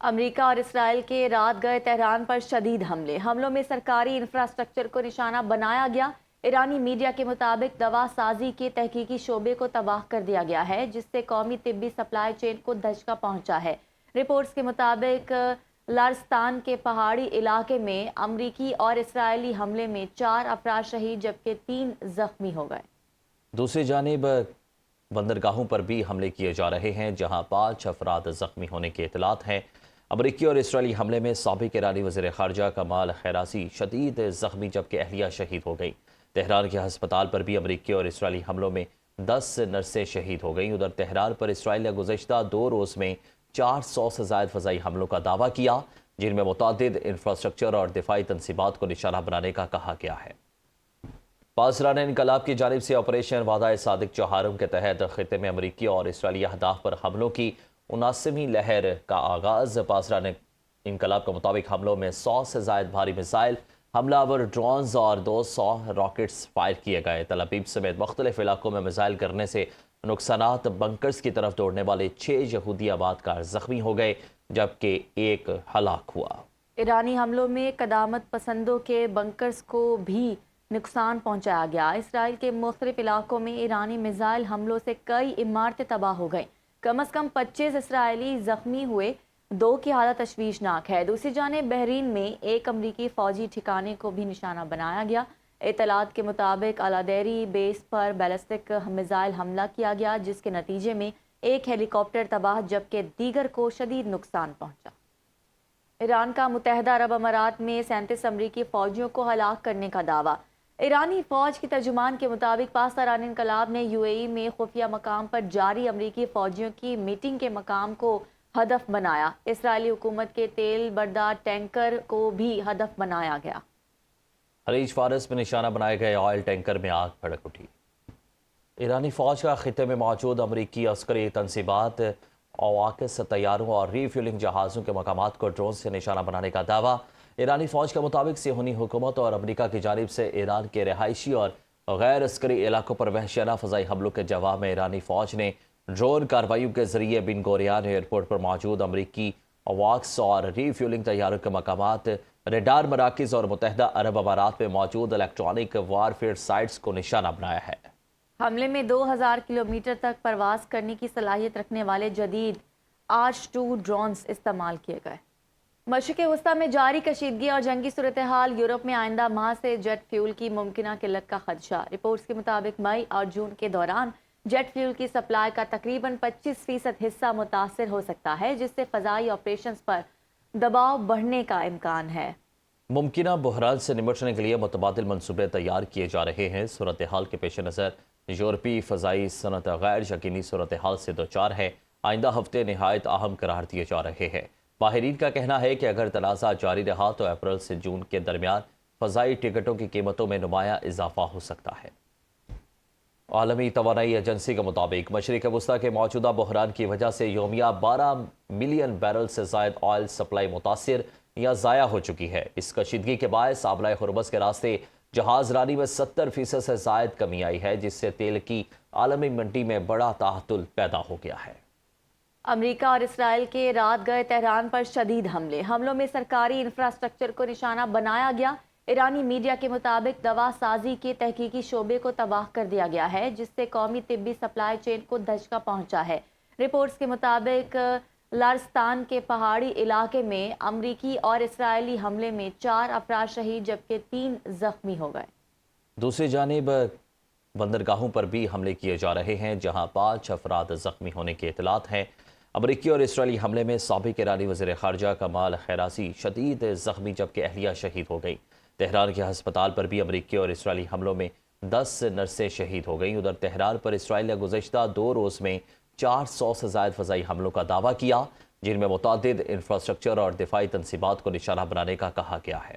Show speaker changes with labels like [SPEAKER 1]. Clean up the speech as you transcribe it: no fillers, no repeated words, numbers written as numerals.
[SPEAKER 1] امریکہ اور اسرائیل کے رات گئے تہران پر شدید حملوں میں سرکاری انفراسٹرکچر کو نشانہ بنایا گیا۔ ایرانی میڈیا کے مطابق دوا سازی کے تحقیقی شعبے کو تباہ کر دیا گیا ہے، جس سے قومی طبی سپلائی چین کو دھچکا پہنچا ہے۔ رپورٹس کے مطابق لرستان کے پہاڑی علاقے میں امریکی اور اسرائیلی حملے میں 4 افراد شہید جبکہ 3 زخمی ہو گئے۔
[SPEAKER 2] دوسری جانب بندرگاہوں پر بھی حملے کیے جا رہے ہیں، جہاں 5 افراد زخمی ہونے کے اطلاعات ہیں۔ امریکی اور اسرائیلی حملے میں سابق ایرانی وزیر خارجہ کمال خیراسی شدید زخمی جبکہ اہلیہ شہید ہو گئی۔ تہران کے ہسپتال پر بھی امریکی اور اسرائیلی حملوں میں 10 نرسیں شہید ہو گئیں۔ ادھر تہران پر اسرائیل نے گزشتہ 2 روز میں 400 سے زائد فضائی حملوں کا دعویٰ کیا، جن میں متعدد انفراسٹرکچر اور دفاعی تنصیبات کو نشانہ بنانے کا کہا گیا ہے۔ پاسداران انقلاب کی جانب سے آپریشن وعدہ صادق چہارم کے تحت خطے میں امریکی اور اسرائیلی اہداف پر حملوں کی 79ویں لہر کا آغاز۔ پاسداران انقلاب کے مطابق حملوں میں 100 سے زائد بھاری میزائل، حملہ آور ڈرونز اور 200 راکٹس فائر کیے گئے۔ تل ابیب سمیت مختلف علاقوں میں میزائل گرنے سے نقصانات، بنکرز کی طرف دوڑنے والے 6 یہودی آبادکار زخمی ہو گئے جبکہ 1 ہلاک ہوا۔
[SPEAKER 1] ایرانی حملوں میں قدامت پسندوں کے بنکرز کو بھی نقصان پہنچایا گیا۔ اسرائیل کے مختلف علاقوں میں ایرانی میزائل حملوں سے کئی عمارتیں تباہ ہو گئیں۔ کم از کم 25 اسرائیلی زخمی ہوئے، 2 کی حالت تشویشناک ہے۔ دوسری جانب بحرین میں ایک امریکی فوجی ٹھکانے کو بھی نشانہ بنایا گیا۔ اطلاعات کے مطابق الادیری بیس پر بیلسٹک میزائل حملہ کیا گیا، جس کے نتیجے میں ایک ہیلی کاپٹر تباہ جبکہ دیگر کو شدید نقصان پہنچا۔ ایران کا متحدہ عرب امارات میں 37 امریکی فوجیوں کو ہلاک کرنے کا دعویٰ۔ ایرانی فوج کی ترجمان کے مطابق پاسداران انقلاب نے UAE میں خفیہ مقام پر جاری امریکی فوجیوں کی میٹنگ کے مقام کو ہدف بنایا۔ اسرائیلی حکومت کے تیل بردار ٹینکر کو بھی ہدف بنایا گیا۔
[SPEAKER 2] خلیج فارس میں نشانہ بنائے گئے آئل ٹینکر میں آگ بھڑک اٹھی۔ ایرانی فوج کا خطے میں موجود امریکی عسکری تنصیبات، اواکس طیاروں اور ری فیولنگ جہازوں کے مقامات کو ڈرون سے نشانہ بنانے کا دعویٰ۔ ایرانی فوج کے مطابق صہیونی حکومت اور امریکہ کی جانب سے ایران کے رہائشی اور غیر عسکری علاقوں پر وحشیانہ فضائی حملوں کے جواب میں ایرانی فوج نے ڈرون کارروائیوں کے ذریعے بن گوریان ایئرپورٹ پر موجود امریکی اواکس اور ری فیولنگ طیاروں کے مقامات، ریڈار مراکز اور متحدہ عرب امارات میں موجود الیکٹرانک وارفیئر سائٹس کو نشانہ بنایا ہے۔
[SPEAKER 1] حملے میں 2000 کلومیٹر تک پرواز کرنے کی صلاحیت رکھنے والے جدید آرچ-2 ڈرونز استعمال کیے گئے۔ مشرق وسطیٰ میں جاری کشیدگی اور جنگی صورتحال، یورپ میں آئندہ ماہ سے جیٹ فیول کی ممکنہ قلت کا خدشہ۔ رپورٹس کے مطابق مئی اور جون کے دوران جیٹ فیول کی سپلائی کا تقریباً 25% حصہ متاثر ہو سکتا ہے، جس سے فضائی آپریشنز پر دباؤ بڑھنے کا امکان ہے۔
[SPEAKER 2] ممکنہ بحران سے نمٹنے کے لیے متبادل منصوبے تیار کیے جا رہے ہیں۔ صورتحال کے پیش نظر یورپی فضائی صنعت غیر یقینی صورتحال سے دوچار ہے۔ آئندہ ہفتے نہایت اہم قرار دیے جا رہے ہیں۔ ماہرین کا کہنا ہے کہ اگر تنازع جاری رہا تو اپریل سے جون کے درمیان فضائی ٹکٹوں کی قیمتوں میں نمایاں اضافہ ہو سکتا ہے۔ عالمی توانائی ایجنسی کے مطابق مشرق وسطیٰ کے موجودہ بحران کی وجہ سے یومیہ 12 ملین بیرل سے زائد آئل سپلائی متاثر یا ضائع ہو چکی ہے۔ اس کشیدگی کے باعث آبلۂ ہرمز کے راستے جہاز رانی میں 70% سے زائد کمی آئی ہے، جس سے تیل کی عالمی منڈی میں بڑا تعطل پیدا ہو گیا ہے۔
[SPEAKER 1] امریکہ اور اسرائیل کے رات گئے تہران پر شدید حملوں میں سرکاری انفراسٹرکچر کو نشانہ بنایا گیا۔ ایرانی میڈیا کے مطابق دوا سازی کے تحقیقی شعبے کو تباہ کر دیا گیا ہے، جس سے قومی طبی سپلائی چین کو دھچکا پہنچا ہے۔ رپورٹس کے مطابق لرستان کے پہاڑی علاقے میں امریکی اور اسرائیلی حملے میں 4 افراد شہید جبکہ 3 زخمی ہو گئے۔
[SPEAKER 2] دوسری جانب بندرگاہوں پر بھی حملے کیے جا رہے ہیں، جہاں 5 افراد زخمی ہونے کے اطلاعات ہیں۔ امریکی اور اسرائیلی حملے میں سابق ایرانی وزیر خارجہ کمال خیراسی شدید زخمی جبکہ اہلیہ شہید ہو گئی۔ تہران کے ہسپتال پر بھی امریکی اور اسرائیلی حملوں میں 10 نرسیں شہید ہو گئیں۔ ادھر تہران پر اسرائیل نے گزشتہ 2 روز میں 400 سے زائد فضائی حملوں کا دعویٰ کیا، جن میں متعدد انفراسٹرکچر اور دفاعی تنصیبات کو نشانہ بنانے کا کہا گیا ہے۔